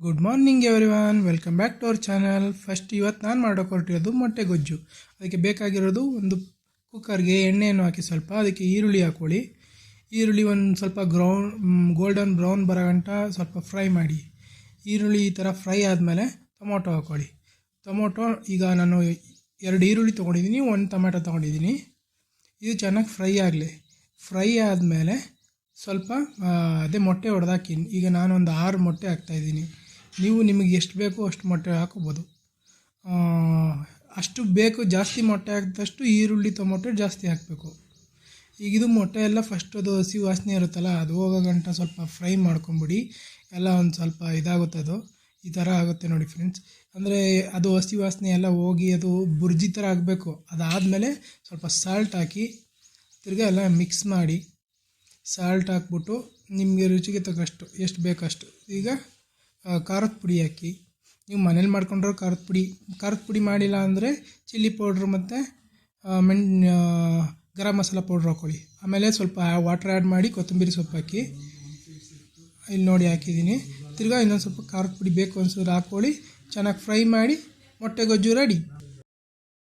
Good morning everyone, welcome back to our channel. First ಇವತ್ತು ನಾನು ಮಾಡೋಕೆ ಹೊರಟಿರೋದು ಮೊಟ್ಟೆ ಗೊಜ್ಜು. ಅದಕ್ಕೆ ಬೇಕಾಗಿರೋದು ಒಂದು ಕುಕ್ಕರ್ಗೆ ಎಣ್ಣೆಯನ್ನು ಹಾಕಿ ಸ್ವಲ್ಪ ಅದಕ್ಕೆ ಈರುಳ್ಳಿ ಹಾಕ್ಕೊಳ್ಳಿ. ಈರುಳ್ಳಿ ಒಂದು ಸ್ವಲ್ಪ ಗೋಲ್ಡನ್ ಬ್ರೌನ್ ಬರೋ ಗಂಟ ಸ್ವಲ್ಪ ಫ್ರೈ ಮಾಡಿ. ಈರುಳ್ಳಿ ಈ ಥರ ಫ್ರೈ ಆದಮೇಲೆ ಟೊಮೊಟೊ ಹಾಕ್ಕೊಳ್ಳಿ. ಟೊಮೊಟೊ ಈಗ ನಾನು 2 ಈರುಳ್ಳಿ ತೊಗೊಂಡಿದ್ದೀನಿ, 1 ಟೊಮೆಟೊ ತೊಗೊಂಡಿದ್ದೀನಿ. ಇದು ಚೆನ್ನಾಗಿ ಫ್ರೈ ಆಗಲಿ. ಫ್ರೈ ಆದಮೇಲೆ ಸ್ವಲ್ಪ ಅದೇ ಮೊಟ್ಟೆ ಹೊಡೆದಾಕಿ. ಈಗ ನಾನೊಂದು 6 ಮೊಟ್ಟೆ ಹಾಕ್ತಾಯಿದ್ದೀನಿ. ನೀವು ನಿಮಗೆ ಎಷ್ಟು ಬೇಕೋ ಅಷ್ಟು ಮೊಟ್ಟೆ ಹಾಕೋಬೋದು. ಅಷ್ಟು ಬೇಕು, ಜಾಸ್ತಿ ಮೊಟ್ಟೆ ಹಾಕಿದಷ್ಟು ಈರುಳ್ಳಿ ಟೊಮೊಟೊ ಜಾಸ್ತಿ ಹಾಕಬೇಕು. ಈಗ ಇದು ಮೊಟ್ಟೆ ಎಲ್ಲ ಫಸ್ಟ್ ಅದು ಹಸಿ ವಾಸನೆ ಇರುತ್ತಲ್ಲ, ಅದು ಹೋಗೋ ಗಂಟ ಸ್ವಲ್ಪ ಫ್ರೈ ಮಾಡ್ಕೊಂಬಿಡಿ. ಎಲ್ಲ ಒಂದು ಸ್ವಲ್ಪ ಇದಾಗುತ್ತೆ, ಅದು ಈ ಥರ ಆಗುತ್ತೆ ನೋಡಿ ಫ್ರೆಂಡ್ಸ್. ಅಂದರೆ ಅದು ಹಸಿ ವಾಸನೆ ಎಲ್ಲ ಹೋಗಿ ಅದು ಬುರ್ಜಿ ಥರ ಆಗಬೇಕು. ಅದಾದಮೇಲೆ ಸ್ವಲ್ಪ ಸಾಲ್ಟ್ ಹಾಕಿ ತಿರ್ಗಿ ಎಲ್ಲ ಮಿಕ್ಸ್ ಮಾಡಿ. ಸಾಲ್ಟ್ ಹಾಕ್ಬಿಟ್ಟು ನಿಮಗೆ ರುಚಿಗೆ ತಕ್ಕಷ್ಟು ಎಷ್ಟು ಬೇಕಷ್ಟು. ಈಗ ಖಾರದ ಪುಡಿ ಹಾಕಿ. ನೀವು ಮನೇಲಿ ಮಾಡ್ಕೊಂಡ್ರೆ ಖಾರದ ಪುಡಿ ಮಾಡಿಲ್ಲ ಅಂದರೆ ಚಿಲ್ಲಿ ಪೌಡ್ರು ಮತ್ತು ಗರಂ ಮಸಾಲ ಪೌಡ್ರ್ ಹಾಕ್ಕೊಳ್ಳಿ. ಆಮೇಲೆ ಸ್ವಲ್ಪ ವಾಟರ್ ಆ್ಯಡ್ ಮಾಡಿ ಕೊತ್ತಂಬರಿ ಸೊಪ್ಪು ಹಾಕಿ. ಇಲ್ಲಿ ನೋಡಿ ಹಾಕಿದ್ದೀನಿ. ತಿರ್ಗಾ ಇನ್ನೊಂದು ಸ್ವಲ್ಪ ಖಾರದ ಪುಡಿ ಬೇಕು ಅನ್ಸಿದ್ರೆ ಹಾಕ್ಕೊಳ್ಳಿ. ಚೆನ್ನಾಗಿ ಫ್ರೈ ಮಾಡಿ ಮೊಟ್ಟೆ ಗೊಜ್ಜು ರೆಡಿ.